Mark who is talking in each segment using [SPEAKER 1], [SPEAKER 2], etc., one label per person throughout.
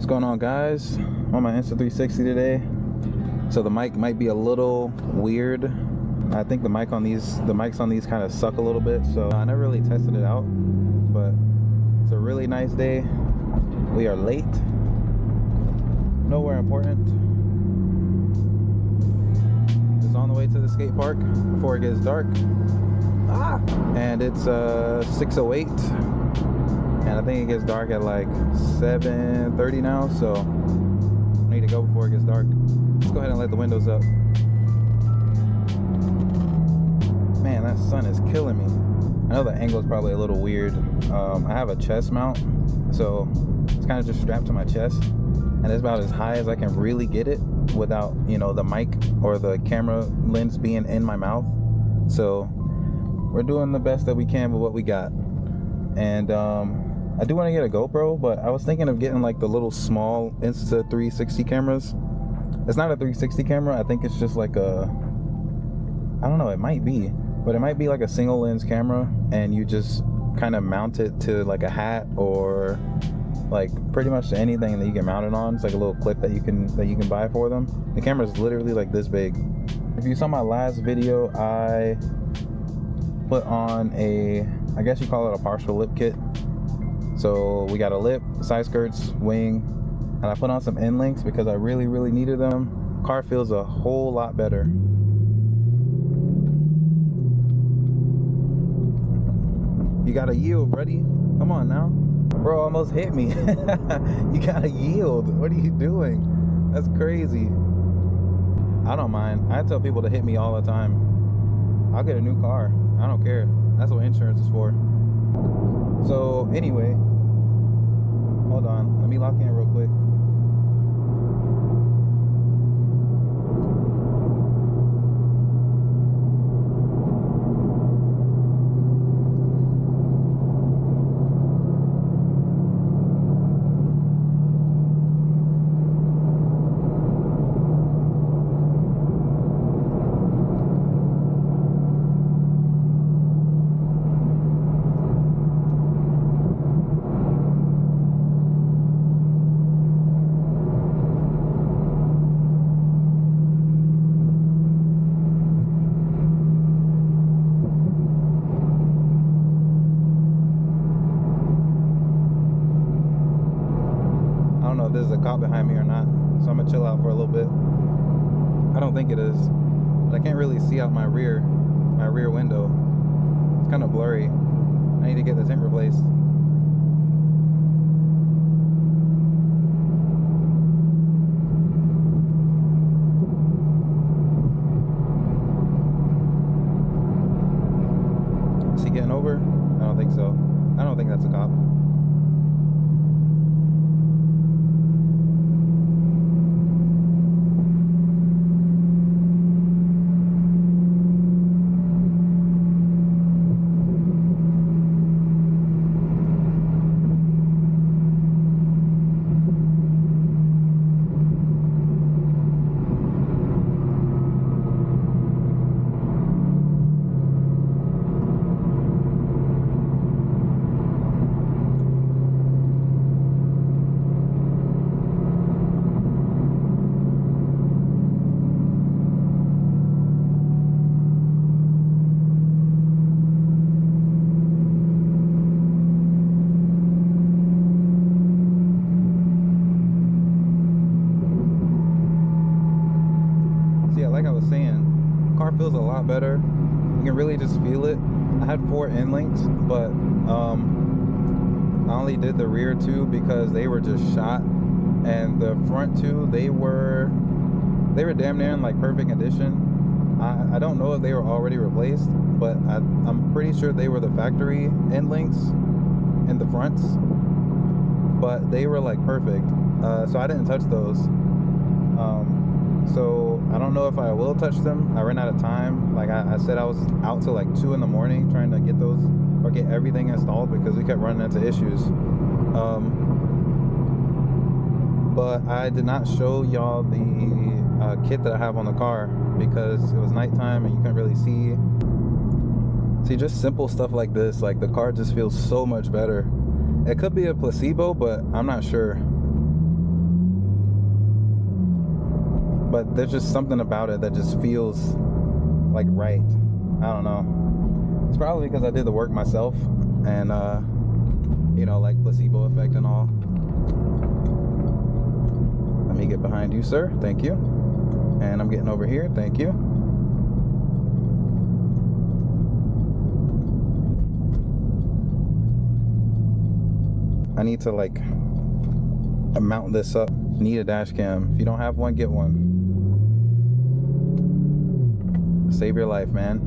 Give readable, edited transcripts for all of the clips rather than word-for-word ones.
[SPEAKER 1] going on, guys? I'm on my Insta360 today. So the mic might be a little weird. I think the mics on these kind of suck a little bit, so I never really tested it out, but it's a really nice day. We are late, nowhere important. Just on the way to the skate park before it gets dark. And it's 6:08, and I think it gets dark at like 7:30 now, so I need to go before it gets dark. Let's go ahead and let the windows up. Man, that sun is killing me. I know the angle is probably a little weird. I have a chest mount, so it's kind of just strapped to my chest, and it's about as high as I can really get it without, you know, the mic or the camera lens being in my mouth. So we're doing the best that we can with what we got. And I do want to get a GoPro, but I was thinking of getting like the little small Insta360 cameras. It's not a 360 camera. I think it's just like a, I don't know, it might be, but it might be like a single lens camera, and you just kind of mount it to like a hat or like pretty much anything that you can mount it on. It's like a little clip that you can buy for them. The camera is literally like this big. If you saw my last video, I put on a, I guess you call it a partial lip kit. So we got a lip, side skirts, wing, and I put on some end links because I really needed them. Car feels a whole lot better. You gotta yield, buddy. Come on now. Bro almost hit me. You gotta yield. What are you doing? That's crazy. I don't mind. I tell people to hit me all the time. I'll get a new car. I don't care. That's what insurance is for. So anyway, hold on. Let me lock in real quick. If there's a cop behind me or not, so I'm gonna chill out for a little bit. I don't think it is, but I can't really see out my rear window. It's kind of blurry. I need to get the tint replaced. Is he getting over? I don't think so. I don't think that's a cop. Like I was saying, car feels a lot better. You can really just feel it. I had 4 end links, but I only did the rear 2 because they were just shot, and the front 2, they were damn near in like perfect condition. I don't know if they were already replaced, but I'm pretty sure they were the factory end links in the fronts, but they were like perfect. So I didn't touch those. So I don't know if I will touch them. I ran out of time. Like I said, I was out till like 2 in the morning trying to get those, or get everything installed, because we kept running into issues. But I did not show y'all the kit that I have on the car because it was nighttime and you couldn't really see. See, just simple stuff like this, like the car just feels so much better. It could be a placebo, but I'm not sure. but there's just something about it that just feels like right. I don't know. It's probably because I did the work myself, and you know, like placebo effect and all. Let me get behind you, sir. Thank you. And I'm getting over here. Thank you. I need to like mount this up. Need a dash cam. If you don't have one, get one. Save your life, man.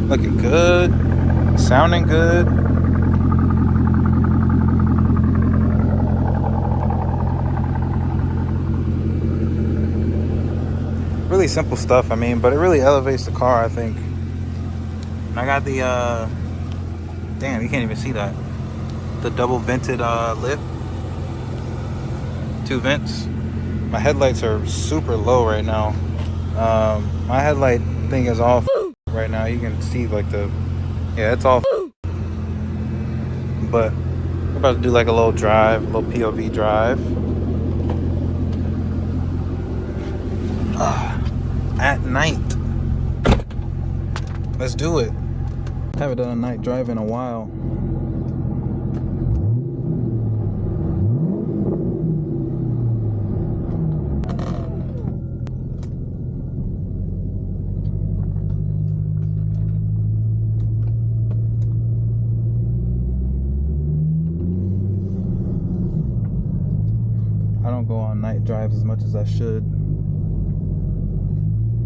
[SPEAKER 1] Looking good, sounding good. Really simple stuff, I mean, but it really elevates the car, I think. And I got the, damn, you can't even see that. The double vented lip. 2 vents. My headlights are super low right now. My headlight thing is off right now. You can see like yeah, it's off. But I'm about to do like a little drive, a little POV drive. At night. Let's do it. Haven't done a night drive in a while. I don't go on night drives as much as I should.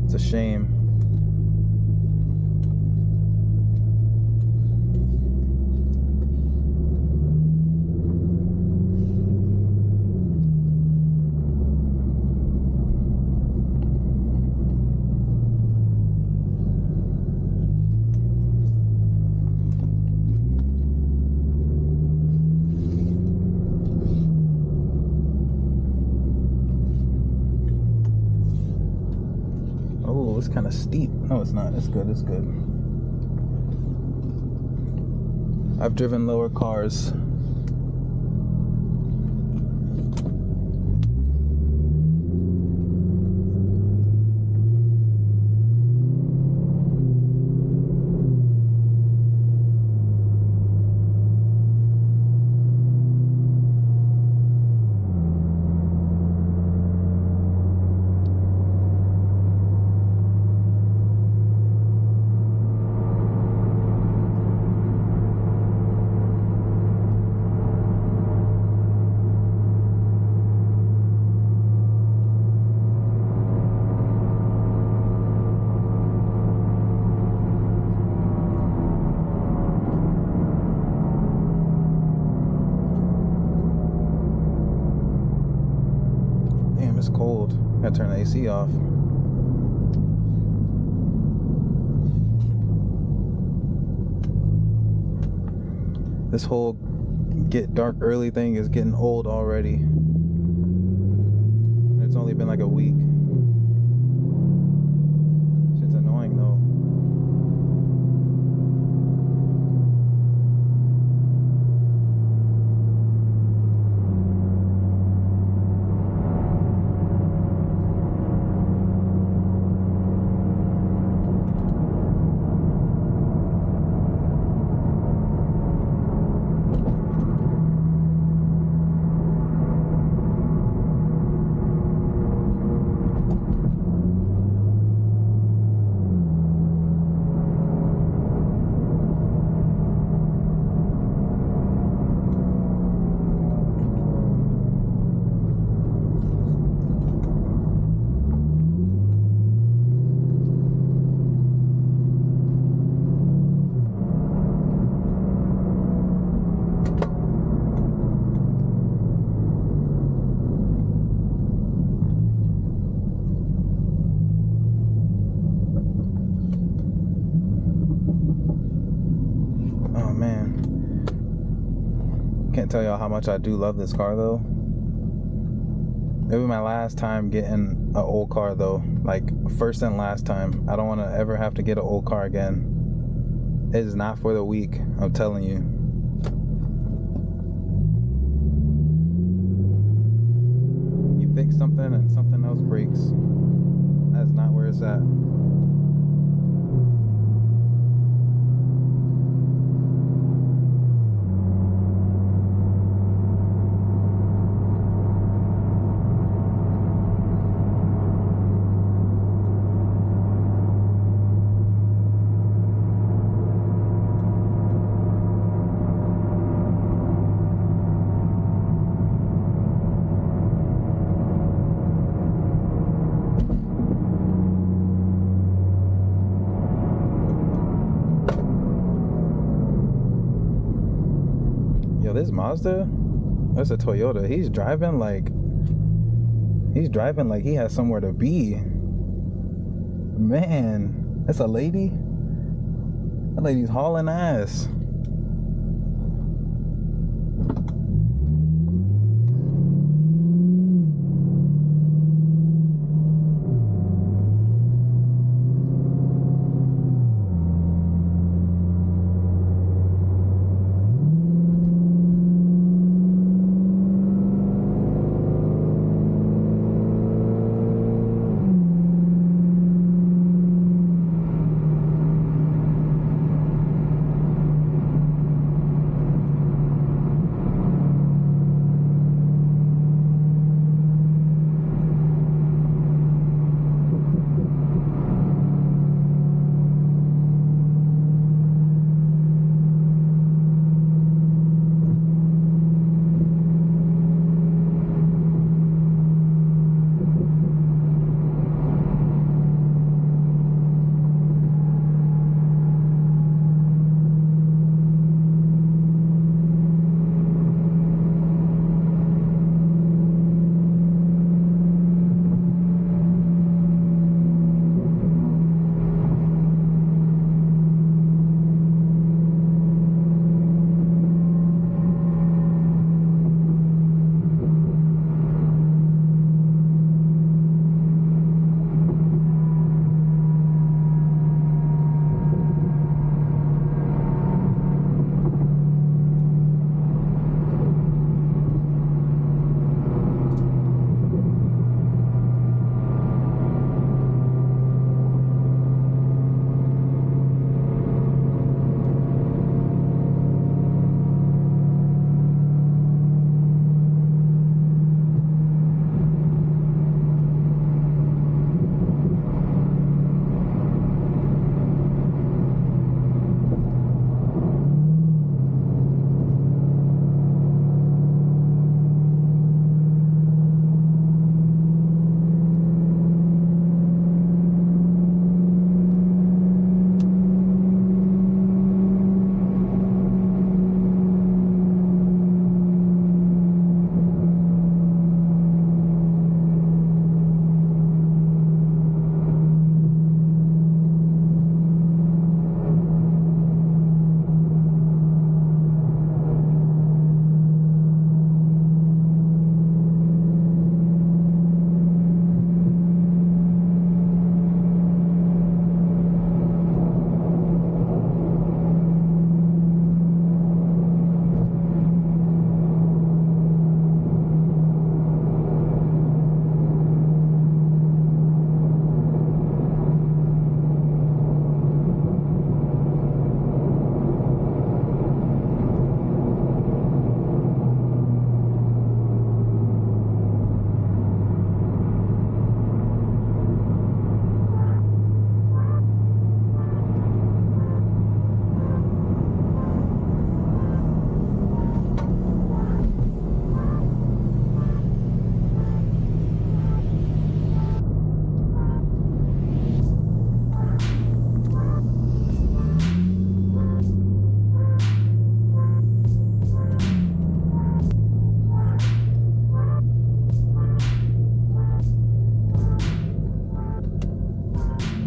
[SPEAKER 1] It's a shame. It's kind of steep. No, it's not. It's good. It's good. I've driven lower cars. It's cold. Gotta turn the AC off. This whole get dark early thing is getting old already. It's only been like a week. Shit's annoying though. can't tell y'all how much I do love this car though. It'll be my last time getting an old car though. Like, first and last time. I don't want to ever have to get an old car again. It is not for the weak, I'm telling you. You fix something and something else breaks. That's not where it's at. Yo, this Mazda, that's a Toyota. He's driving like he has somewhere to be. Man, that's a lady. That lady's hauling ass.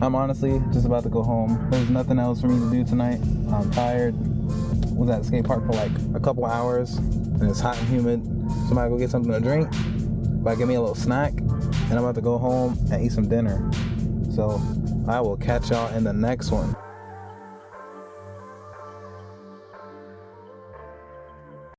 [SPEAKER 1] I'm honestly just about to go home. There's nothing else for me to do tonight. I'm tired. was at the skate park for like a couple hours and it's hot and humid. Somebody go get something to drink, but give me a little snack, and I'm about to go home and eat some dinner. So I will catch y'all in the next one.